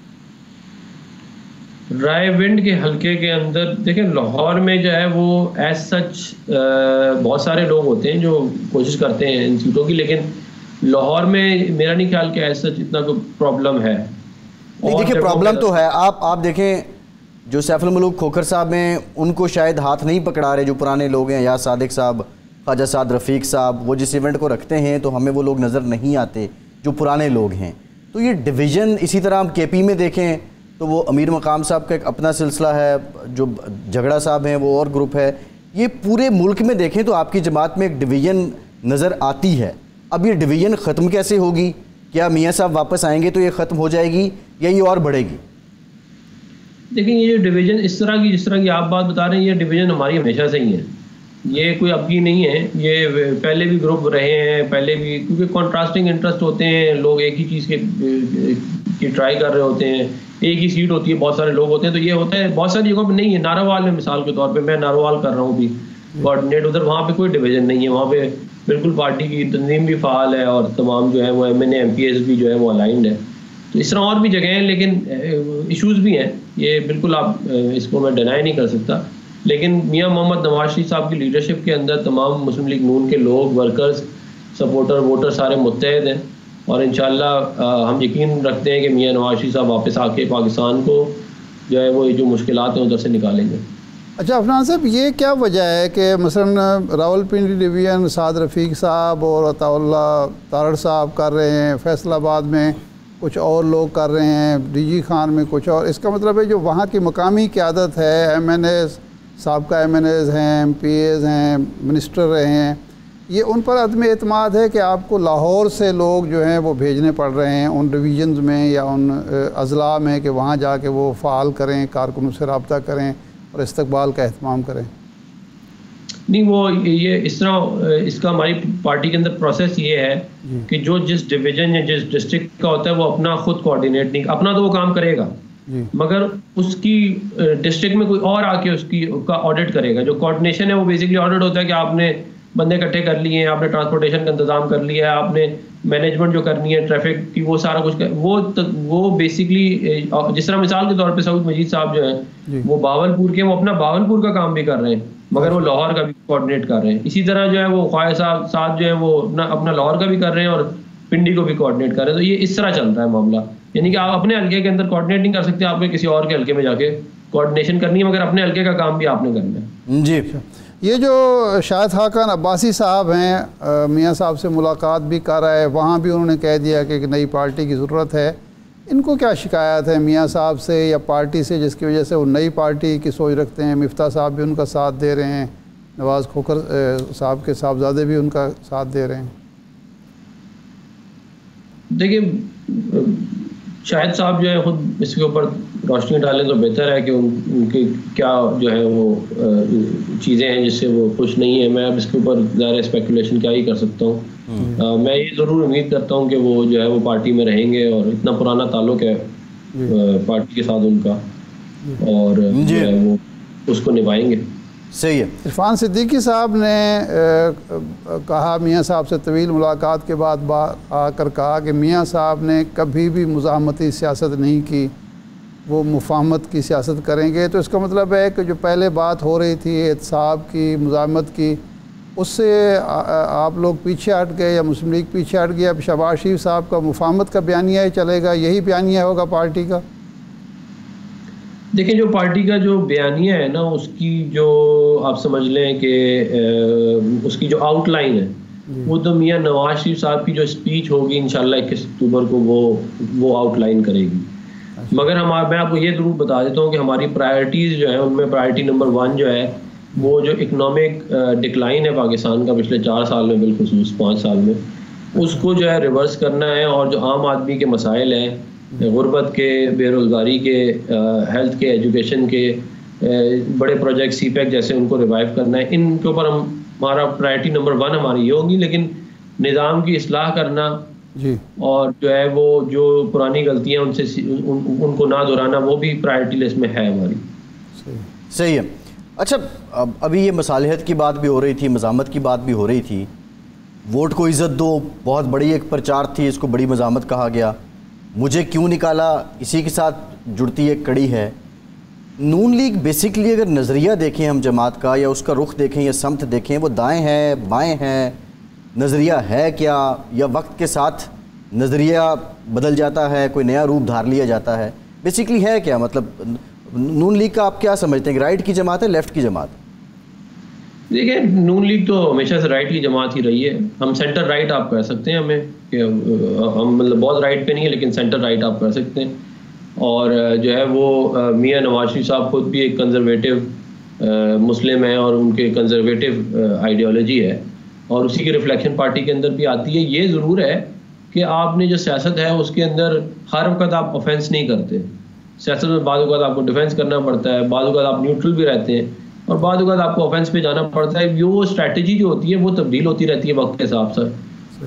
रायविंड के हल्के के अंदर देखिए, लाहौर में जो है वो एज सच बहुत सारे लोग होते हैं जो कोशिश करते हैं इन सीटों की, लेकिन लाहौर में मेरा नहीं ख्याल कि एज सच इतना कोई प्रॉब्लम है। नहीं देखिए, प्रॉब्लम तो है। आप देखें जो सैफुल मुल्क खोखर साहब हैं उनको शायद हाथ नहीं पकड़ा रहे जो पुराने लोग हैं, या सादिक साहब, ख्वाजा साद रफ़ीक साहब, वो जिस इवेंट को रखते हैं तो हमें वो लोग नज़र नहीं आते जो पुराने लोग हैं। तो ये डिवीज़न, इसी तरह हम KP में देखें तो वो अमीर मकाम साहब का एक अपना सिलसिला है, जो झगड़ा साहब हैं वो और ग्रुप है। ये पूरे मुल्क में देखें तो आपकी जमात में एक डिवीज़न नज़र आती है। अब ये डिवीज़न ख़त्म कैसे होगी? क्या मियाँ साहब वापस आएंगे तो ये ख़त्म हो जाएगी, या ये और बढ़ेगी? देखिए, ये जो डिवीज़न इस तरह की, जिस तरह की आप बात बता रहे हैं, ये डिवीज़न हमारी हमेशा से ही है, ये कोई अब की नहीं है। ये पहले भी ग्रुप रहे हैं, पहले भी, क्योंकि कॉन्ट्रास्टिंग इंटरेस्ट होते हैं, लोग एक ही चीज़ की ट्राई कर रहे होते हैं, एक ही सीट होती है, बहुत सारे लोग होते हैं। तो ये होता है बहुत सारी जगहों पे नहीं है। नारोवाल में मिसाल के तौर पे, मैं नारोवाल कर रहा हूँ भी कोऑर्डिनेट, उधर वहाँ पे कोई डिवीज़न नहीं है, वहाँ पे बिल्कुल पार्टी की तंजीम भी फ़ाल है और तमाम जो है वो MNA MPs भी जो है वो अलाइंड है। तो इस तरह और भी जगह हैं, लेकिन इश्यूज़ भी हैं, ये बिल्कुल आप इसको मैं डिनाई नहीं कर सकता। लेकिन मियाँ मोहम्मद नवाज शरीफ साहब की लीडरशिप के अंदर तमाम मुस्लिम लीग नून के लोग, वर्कर्स, सपोर्टर, वोटर सारे मुत्तहद हैं, और इंशाल्लाह हम यकीन रखते हैं कि मियाँ नवाज शरीफ साहब वापस आके पाकिस्तान को जो है वो जो मुश्किलात हैं उधर से निकालेंगे। अच्छा अफनान साहब, ये क्या वजह है कि मसलन रावलपिंडी डिवीज़न साद रफ़ीक साहब और अताउल्ला तारड़ साहब कर रहे हैं, फैसलाबाद में कुछ और लोग कर रहे हैं, DG खान में कुछ और? इसका मतलब है जो वहाँ की मकामी क़यादत है, MNAs, साबका MNAs हैं, MPs हैं, मिनिस्टर रहे हैं, ये उन पर अदम एतमाद है कि आपको लाहौर से लोग जो हैं वो भेजने पड़ रहे हैं उन डिवीज़न्स में या उन अज़ला में कि वहाँ जाके वो फ़ाल करें, कारकुनों से रब्ता करें और इस्तकबाल का एहतमाम करें? नहीं, वो ये इस तरह इसका हमारी पार्टी के अंदर प्रोसेस ये है कि जो जिस डिवीज़न या जिस डिस्ट्रिक्ट का होता है वो अपना खुद कोऑर्डिनेट नहीं, अपना तो वो काम करेगा, मगर उसकी डिस्ट्रिक्ट में कोई और आके उसका ऑडिट करेगा। जो कोऑर्डिनेशन है वो बेसिकली ऑडिट होता है कि आपने बंदे इकट्ठे कर लिए हैं, आपने ट्रांसपोर्टेशन का इंतजाम कर लिया है, आपने मैनेजमेंट जो करनी है ट्रैफिक की वो सारा कुछ वो बेसिकली जिस तरह मिसाल के तौर पे सऊद मजीद साहब जो हैं वो बावलपुर के, वो अपना बावलपुर का काम भी कर रहे हैं, मगर वो लाहौर का भी कोऑर्डिनेट कर रहे हैं। इसी तरह जो है वो ख्वाजा साहब जो है वो अपना लाहौर का भी कर रहे हैं और पिंडी को भी कोऑर्डिनेट कर रहे हैं। तो ये इस तरह चल रहा है मामला, यानी कि आप अपने हल्के के अंदर कोऑर्डिनेट नहीं कर सकते, आपको किसी और के हल्के में जाके कोऑर्डिनेशन करनी है, मगर अपने हल्के का काम भी आपने करना है। जी, ये जो शाहिद खान अब्बासी साहब हैं, मियाँ साहब से मुलाकात भी कर रहा है, वहाँ भी उन्होंने कह दिया कि एक नई पार्टी की ज़रूरत है। इनको क्या शिकायत है मियाँ साहब से या पार्टी से जिसकी वजह से वो नई पार्टी की सोच रखते हैं? मिफ्ता साहब भी उनका साथ दे रहे हैं, नवाज़ खोखर साहब के साहबजादे भी उनका साथ दे रहे हैं। देखिए शाहिद साहब जो है खुद इसके ऊपर रोशनी डालें तो बेहतर है कि उनके क्या जो है वो चीज़ें हैं जिससे वो खुश नहीं है। मैं अब इसके ऊपर ज़्यादा स्पेकुलेशन क्या ही कर सकता हूँ। मैं ये ज़रूर उम्मीद करता हूँ कि वो जो है वो पार्टी में रहेंगे और इतना पुराना ताल्लुक है पार्टी के साथ उनका, और जो है वो उसको निभाएंगे। सही है। इरफान सिद्दीकी साहब ने कहा, मियाँ साहब से तवील मुलाकात के बाद आकर कहा कि मियाँ साहब ने कभी भी मुज़ाहमती सियासत नहीं की, वो मुफाहमत की सियासत करेंगे। तो इसका मतलब है कि जो पहले बात हो रही थी एहतसाब की, मुज़ाहमत की, उससे आप लोग पीछे हट गए या मुस्लिम लीग पीछे हट गया। अब शहबाज शरीफ साहब का मुफाहमत का बयानिया ही चलेगा, यही बयानिया होगा पार्टी का? देखिए जो पार्टी का जो बयानिया है ना, उसकी जो आप समझ लें कि उसकी जो आउटलाइन है वो तो मियाँ नवाज शरीफ साहब की जो स्पीच होगी इंशाल्लाह 21 अक्टूबर को वो आउटलाइन करेगी। मगर मैं आपको ये ज़रूर बता देता हूँ कि हमारी प्रायोरिटीज़ जो है उनमें प्रायोरिटी नंबर 1 जो है वो जो इकनॉमिक डिक्लाइन है पाकिस्तान का पिछले 4 साल में, बिलखुसूस 5 साल में, उसको जो है रिवर्स करना है। और जो आम आदमी के मसाइल हैं, गुर्बत के, बेरोज़गारी के, हेल्थ के, एजुकेशन के, बड़े प्रोजेक्ट सीपैक जैसे, उनको रिवाइव करना है। इनके ऊपर हमारा प्रायोरिटी नंबर 1 हमारी ये होगी। लेकिन निज़ाम की इस्लाह करना जी, और जो है वो जो पुरानी गलतियाँ उनसे उनको ना दोहराना, वो भी प्रायोरिटी लिस्ट में है हमारी। सही है। अच्छा, अभी ये मसालिहत की बात भी हो रही थी, मज़ामत की बात भी हो रही थी, वोट को इज़्ज़त दो बहुत बड़ी एक प्रचार थी, इसको बड़ी मज़ामत कहा गया। मुझे क्यों निकाला, इसी के साथ जुड़ती एक कड़ी है। नून लीग बेसिकली अगर नज़रिया देखें हम जमात का, या उसका रुख देखें या समत देखें, वो दाएं है बाएं है, नज़रिया है क्या, या वक्त के साथ नज़रिया बदल जाता है, कोई नया रूप धार लिया जाता है, बेसिकली है क्या? मतलब नून लीग का आप क्या समझते हैं कि राइट की जमात है, लेफ़्ट की जमात? देखिए नून लीग तो हमेशा से राइट की जमात ही रही है। हम सेंटर राइट आप कह सकते हैं हमें, कि हम मतलब बहुत राइट पे नहीं है लेकिन सेंटर राइट आप कह सकते हैं। और जो है वो मियाँ नवाज शरीफ साहब खुद भी एक कंजर्वेटिव मुस्लिम है और उनके कंजर्वेटिव आइडियोलॉजी है, और उसी की रिफ्लेक्शन पार्टी के अंदर भी आती है। ये ज़रूर है कि आपने जो सियासत है उसके अंदर हर वक्त आप ऑफेंस नहीं करते। सियासत में बाद वक्त आपको डिफेंस करना पड़ता है, बाद वक्त आप न्यूट्रल भी रहते हैं, और बाद वक्त आपको ऑफेंस पे जाना पड़ता है। वो स्ट्रैटेजी जो होती है वो तब्दील होती रहती है वक्त के हिसाब से।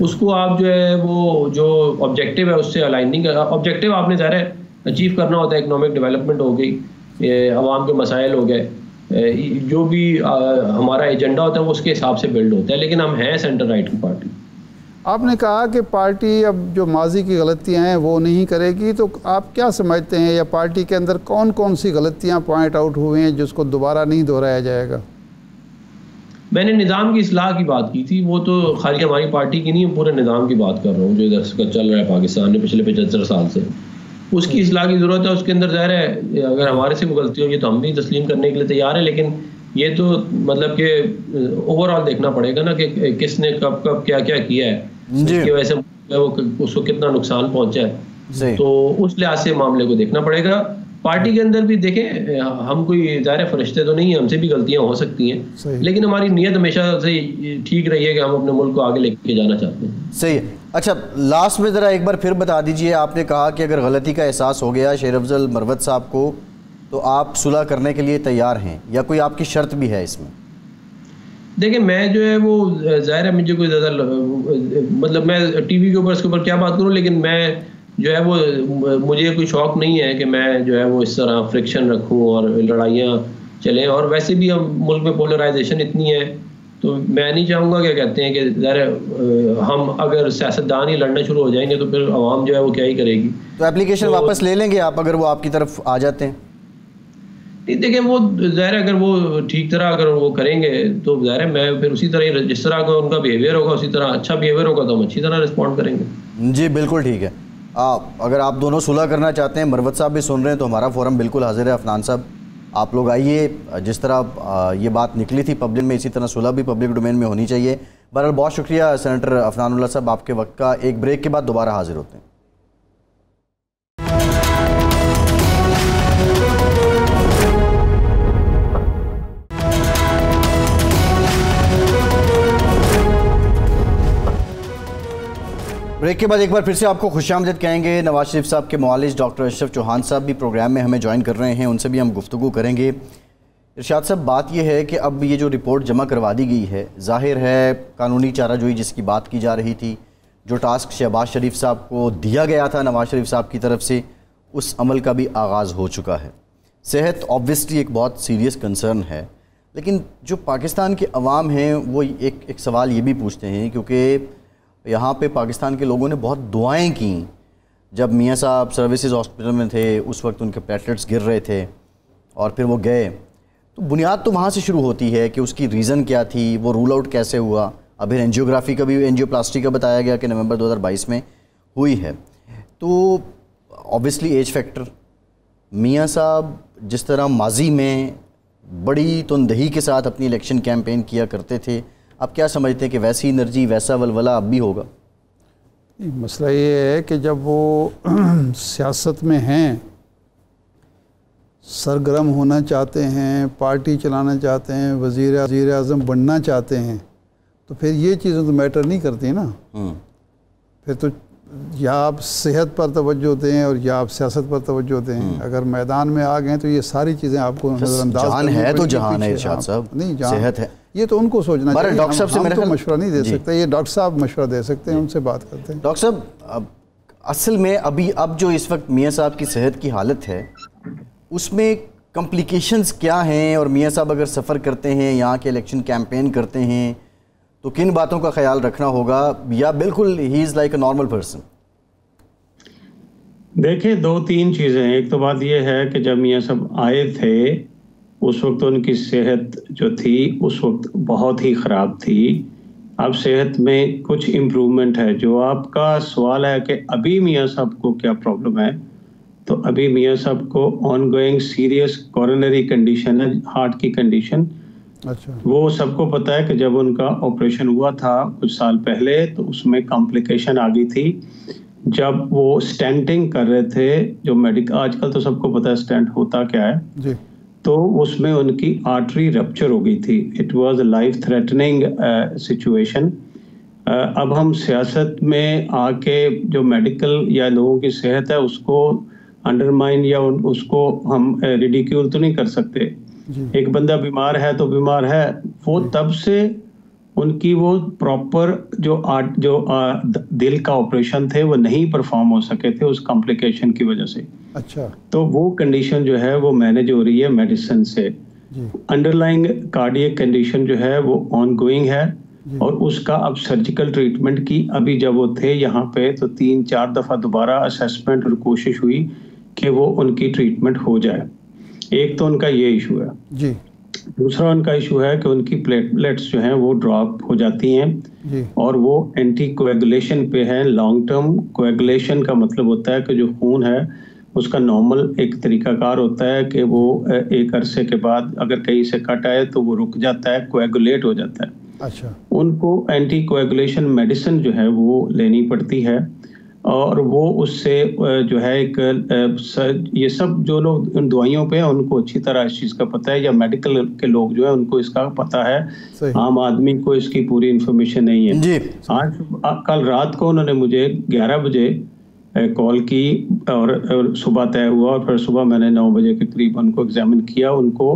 उसको आप जो है वो जो ऑब्जेक्टिव है उससे अलाइन नहीं कर। ऑब्जेक्टिव आपने ज़ाहिर है अचीव करना होता है, इकोनॉमिक डेवलपमेंट हो गई, आवाम के मसाइल हो गए, जो भी हमारा एजेंडा होता है वो उसके हिसाब से बिल्ड होता है। लेकिन हम हैं सेंटर राइट की पार्टी। आपने कहा कि पार्टी अब जो माजी की गलतियां हैं वो नहीं करेगी, तो आप क्या समझते हैं, या पार्टी के अंदर कौन कौन सी गलतियां पॉइंट आउट हुए हैं जिसको दोबारा नहीं दोहराया जाएगा? मैंने निज़ाम की इस्लाह की बात की थी, वो तो खाली हमारी पार्टी की नहीं, पूरे निज़ाम की बात कर रहा हूँ जो इधर चल रहा है पाकिस्तान में पिछले 75 साल से। उसकी इस्लाह की ज़रूरत है। उसके अंदर ज़ाहिर है अगर हमारे से कोई गलती होगी तो हम भी तस्लीम करने के लिए तैयार है, लेकिन ये तो मतलब कि ओवरऑल देखना पड़ेगा ना कि किसने कब कब क्या क्या किया है, जिसकी वजह से वो उसको कितना नुकसान पहुंचा है। तो उस लिहाज से मामले को देखना पड़ेगा। पार्टी के अंदर भी देखें, हम कोई ज़ाहिर फरिश्ते तो नहीं है, हमसे भी गलतियां हो सकती हैं, लेकिन हमारी नीयत हमेशा से ठीक रही है कि हम अपने मुल्क को आगे लेके जाना चाहते हैं। सही है। अच्छा, लास्ट में ज़रा एक बार फिर बता दीजिए, आपने कहा कि अगर गलती का एहसास हो गया शेर अफजल मरवत साहब को तो आप सुलह करने के लिए तैयार हैं, या कोई आपकी शर्त भी है इसमें? देखिए मैं जो है वो ज़ाहिर है मुझे कोई ज़्यादा मतलब मैं टीवी के ऊपर इसके ऊपर क्या बात करूं, लेकिन मैं जो है वो मुझे कोई शौक़ नहीं है कि मैं जो है वो इस तरह फ्रिक्शन रखूं और लड़ाइयाँ चलें। और वैसे भी हम मुल्क में पोलराइजेशन इतनी है, तो मैं नहीं चाहूँगा क्या कहते हैं कि ज़ाहिर हम अगर सियासतदान ही लड़ना शुरू हो जाएंगे तो फिर आवाम जो है वो क्या ही करेगी। तो एप्लीकेशन वापस ले लेंगे आप अगर वो आपकी तरफ आ जाते हैं? नहीं देखिए वो ज़ाहिर अगर वो ठीक तरह अगर वो करेंगे तो ज़ाहिर है मैं फिर उसी तरह जिस तरह का उनका बिहेवियर होगा उसी तरह अच्छा बिहेवियर होगा तो हम अच्छी तरह रिस्पॉन्ड करेंगे। जी बिल्कुल ठीक है। अगर आप दोनों सुलह करना चाहते हैं, मरवत साहब भी सुन रहे हैं, तो हमारा फोरम बिल्कुल हाजिर है। अफनान साहब आप लोग आइए, जिस तरह ये बात निकली थी पब्लिक में, इसी तरह सुलह भी पब्लिक डोमेन में होनी चाहिए। बहरहाल बहुत शुक्रिया सेनेटर अफनानुल्लाह साहब आपके वक्त का। एक ब्रेक के बाद दोबारा हाजिर होते हैं। ब्रेक के बाद एक बार फिर से आपको खुशामदीद कहेंगे। नवाज शरीफ साहब के मुआलिज डॉक्टर अशरफ चौहान साहब भी प्रोग्राम में हमें ज्वाइन कर रहे हैं, उनसे भी हम गुफ्तगू करेंगे। इरशाद साहब, बात यह है कि अब ये जो रिपोर्ट जमा करवा दी गई है, जाहिर है कानूनी चाराजोई जिसकी बात की जा रही थी, जो टास्क शहबाज शरीफ साहब को दिया गया था नवाज शरीफ साहब की तरफ से, उस अमल का भी आगाज़ हो चुका है। सेहत ऑब्वियसली एक बहुत सीरियस कंसर्न है, लेकिन जो पाकिस्तान के अवाम हैं वो एक सवाल ये भी पूछते हैं, क्योंकि यहाँ पे पाकिस्तान के लोगों ने बहुत दुआएं की। जब मियाँ साहब सर्विसेज हॉस्पिटल में थे उस वक्त उनके प्लेटलेट्स गिर रहे थे और फिर वो गए, तो बुनियाद तो वहाँ से शुरू होती है कि उसकी रीज़न क्या थी, वो रूल आउट कैसे हुआ। अभी एंजियोग्राफी का भी, एंजियोप्लास्टी का बताया गया कि नवंबर 2022 में हुई है। तो ऑब्वियसली एज फैक्टर, मियाँ साहब जिस तरह माजी में बड़ी तुंदही के साथ अपनी इलेक्शन कैंपेन किया करते थे, आप क्या समझते हैं कि वैसी एनर्जी, वैसा वलवला अब भी होगा? मसला ये है कि जब वो सियासत में हैं, सरगर्म होना चाहते हैं, पार्टी चलाना चाहते हैं, वज़ीर आज़म बनना चाहते हैं, तो फिर ये चीज़ें तो मैटर नहीं करती ना। फिर तो या आप सेहत पर तवज्जो दें और या आप सियासत पर तवज्जो दें। अगर मैदान में आ गए तो ये सारी चीज़ें आपको नज़रअंदाज जान है तो जहान है इरशाद साहब, नहीं जान सेहत है, ये तो उनको सोचना चाहिए। डॉक्टर साहब से हम तो मशवरा नहीं दे सकते, ये डॉक्टर साहब मशवरा दे सकते हैं, उनसे बात करते हैं। डॉक्टर साहब, असल में अब जो इस वक्त मियाँ साहब की सेहत की हालत है उसमें कॉम्प्लिकेशंस क्या हैं, और मियाँ साहब अगर सफ़र करते हैं, यहाँ के इलेक्शन कैंपेन करते हैं, तो किन बातों का ख्याल रखना होगा, या बिल्कुल he is like a normal person? देखिए, दो तीन चीज़ें हैं। एक तो बात यह है कि जब मियाँ साहब आए थे उस वक्त उनकी सेहत जो थी उस वक्त बहुत ही ख़राब थी। अब सेहत में कुछ इम्प्रूवमेंट है। जो आपका सवाल है कि अभी मियाँ साहब को क्या प्रॉब्लम है, तो अभी मियाँ साहब को ऑनगोइंग सीरियस कोरोनरी कंडीशन है, हार्ट की कंडीशन। अच्छा। वो सबको पता है कि जब उनका ऑपरेशन हुआ था कुछ साल पहले तो उसमें कॉम्प्लिकेशन आ गई थी। जब वो स्टेंटिंग कर रहे थे, जो मेडिकल आजकल तो सबको पता है स्टेंट होता क्या है जी, तो उसमें उनकी आर्टरी रप्चर हो गई थी। It was a life threatening situation. अब हम सियासत में आके जो मेडिकल या लोगों की सेहत है उसको अंडरमाइन या उसको हम रिडिक्यूल तो नहीं कर सकते। एक बंदा बीमार है तो बीमार है, वो तब से उनकी वो प्रॉपर जो दिल का ऑपरेशन थे वो नहीं परफॉर्म हो सके थे उस कॉम्प्लिकेशन की वजह से। अच्छा। तो वो कंडीशन जो है वो मैनेज हो रही है मेडिसिन से। अंडरलाइंग कार्डियक कंडीशन जो है वो ऑनगोइंग है और उसका अब सर्जिकल ट्रीटमेंट की, अभी जब वो थे यहाँ पे तो 3-4 दफ़ा दोबारा असेसमेंट और कोशिश हुई कि वो उनकी ट्रीटमेंट हो जाए। एक तो उनका ये इशू है जी। दूसरा उनका इशू है कि उनकी प्लेटलेट्स जो हैं वो ड्रॉप हो जाती हैं जी। और वो एंटी कोएगुलेशन पे है। लॉन्ग टर्म कोएगुलेशन का मतलब होता है कि जो खून है उसका नॉर्मल एक तरीकाकार होता है कि वो एक अरसे के बाद अगर कहीं से कट आए तो वो रुक जाता है, कोएगुलेट हो जाता है। अच्छा। उनको एंटी कोएगुलेशन मेडिसिन जो है वो लेनी पड़ती है और वो उससे जो है एक ये सब जो लोग उन दवाइयों पे हैं उनको अच्छी तरह इस चीज़ का पता है, या मेडिकल के लोग जो है उनको इसका पता है। आम आदमी को इसकी पूरी इंफॉर्मेशन नहीं है जी। कल रात को उन्होंने मुझे 11 बजे कॉल की और सुबह तय हुआ और फिर सुबह मैंने 9 बजे के करीब उनको एग्जामिन किया। उनको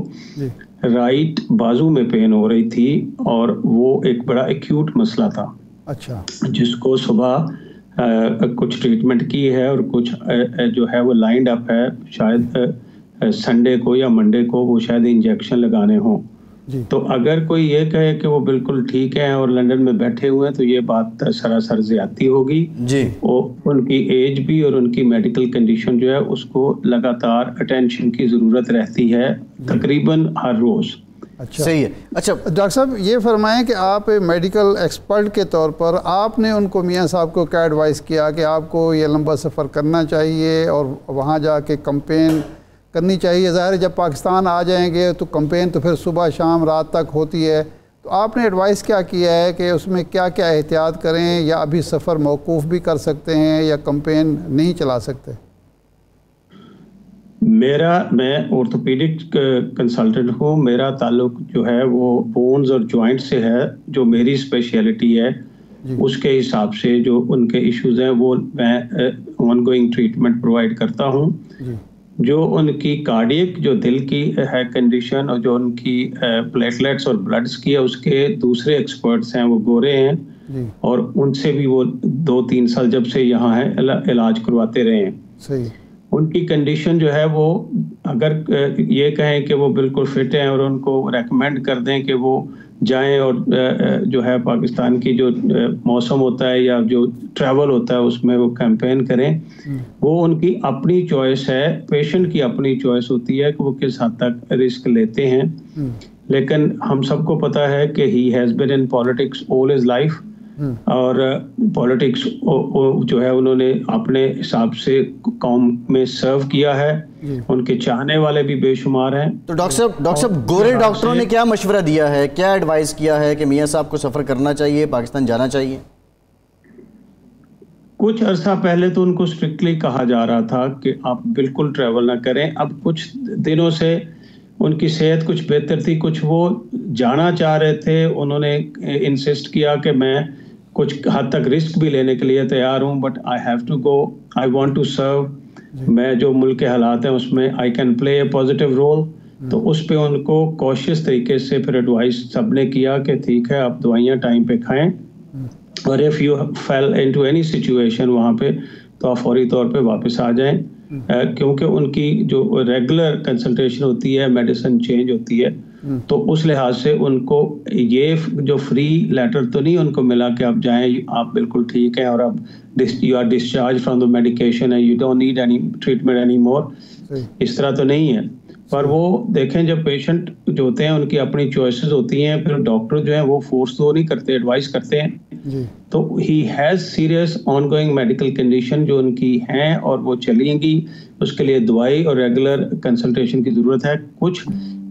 राइट बाजू में पेन हो रही थी और वो एक बड़ा एक्यूट मसला था। अच्छा। जिसको सुबह कुछ ट्रीटमेंट की है और कुछ जो है वो लाइंड अप है, शायद संडे को या मंडे को वो शायद इंजेक्शन लगाने हों। तो अगर कोई ये कहे कि वो बिल्कुल ठीक है और लंदन में बैठे हुए हैं तो ये बात सरासर ज्यादती होगी जी। और उनकी एज भी और उनकी मेडिकल कंडीशन जो है उसको लगातार अटेंशन की जरूरत रहती है तकरीबन हर रोज। अच्छा, सही है। अच्छा डॉक्टर साहब, ये फरमाएं कि आप मेडिकल एक्सपर्ट के तौर पर आपने उनको मियाँ साहब को क्या एडवाइस किया कि आपको ये लंबा सफ़र करना चाहिए और वहाँ जाके कैंपेन करनी चाहिए? ज़ाहिर है जब पाकिस्तान आ जाएंगे तो कैंपेन तो फिर सुबह शाम रात तक होती है, तो आपने एडवाइस क्या किया है कि उसमें क्या क्या एहतियात करें, या अभी सफ़र मौकूफ़ भी कर सकते हैं या कैंपेन नहीं चला सकते? मैं ऑर्थोपेडिक कंसल्टेंट हूँ। मेरा ताल्लुक जो है वो बोन्स और जॉइंट से है, जो मेरी स्पेशलिटी है। उसके हिसाब से जो उनके इश्यूज हैं वो मैं ऑनगोइंग ट्रीटमेंट प्रोवाइड करता हूँ। जो उनकी कार्डियक जो दिल की है कंडीशन और जो उनकी प्लेटलेट्स और ब्लड्स की है, उसके दूसरे एक्सपर्ट्स हैं, वो गोरे हैं और उनसे भी वो 2-3 साल जब से यहाँ है इलाज करवाते रहे हैं। सही। उनकी कंडीशन जो है वो अगर ये कहें कि वो बिल्कुल फिट हैं और उनको रेकमेंड कर दें कि वो जाएं और जो है पाकिस्तान की जो मौसम होता है या जो ट्रैवल होता है उसमें वो कैंपेन करें, वो उनकी अपनी चॉइस है। पेशेंट की अपनी चॉइस होती है कि वो किस हद तक रिस्क लेते हैं। लेकिन हम सबको पता है कि he has been in politics all his life और पॉलिटिक्स जो है उन्होंने अपने हिसाब से कौम में सर्व किया है। उनके चाहने वाले भी बेशुमार हैं। तो डॉक्टर साहब गोरे डॉक्टरों ने क्या मशवरा दिया है, क्या एडवाइस किया है कि मियां साहब को सफ़र करना चाहिए, पाकिस्तान जाना चाहिए? कुछ अरसा पहले तो उनको स्ट्रिक्टली कहा जा रहा था कि आप बिल्कुल ट्रैवल ना करें। अब कुछ दिनों से उनकी सेहत कुछ बेहतर थी, कुछ वो जाना चाह रहे थे। उन्होंने इंसिस्ट किया कि मैं कुछ हद तक रिस्क भी लेने के लिए तैयार हूँ, but I have to go, I want to serve. मैं जो मुल्क के हालात हैं उसमें I can play a positive role. तो उस पे उनको कॉशियस तरीके से फिर एडवाइस सबने किया कि ठीक है आप दवाइयाँ टाइम पे खाएं और if you fail into any situation वहाँ पे तो आप फौरी तौर पे वापस आ जाएं। क्योंकि उनकी जो रेगुलर कंसल्टेशन होती है, मेडिसिन चेंज होती है, तो उस लिहाज से उनको ये जो फ्री लेटर तो नहीं उनको मिला कि आप जाएं, आप बिल्कुल ठीक हैं और अब you are discharge from the medication है, you don't need any treatment any more, इस तरह तो नहीं है। पर वो देखें जब पेशेंट जो होते हैं उनकी अपनी चॉइसेस होती हैं, फिर डॉक्टर जो है वो फोर्स तो नहीं करते, एडवाइस करते हैं। तो he has serious ongoing medical condition जो उनकी हैं और वो चलेंगी, उसके लिए दवाई और रेगुलर कंसल्टेशन की ज़रूरत है। कुछ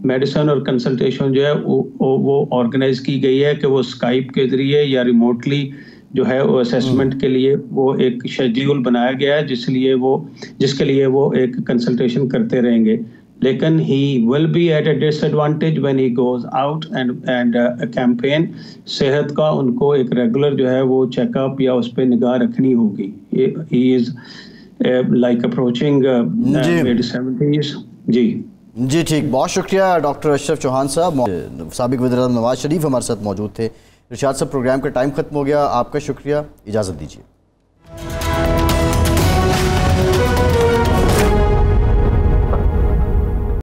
मेडिसिन और कंसल्टेशन जो है वो ऑर्गेनाइज की गई है कि वो स्काइप के ज़रिए या रिमोटली जो है वो असेसमेंट के लिए वो एक शेड्यूल बनाया गया है जिसके लिए वो एक कंसल्टेशन करते रहेंगे। लेकिन he will be at a disadvantage when he goes out and campaign। सेहत का उनको एक रेगुलर जो है वो चेकअप या उस पर निगाह रखनी होगी। he is like approaching mid-70s। जी ठीक, बहुत शुक्रिया डॉक्टर अशरफ चौहान साहब। साबिक वज़ीर-ए-आज़म नवाज शरीफ हमारे साथ मौजूद थे। इरशाद साहब प्रोग्राम का टाइम ख़त्म हो गया, आपका शुक्रिया, इजाज़त दीजिए।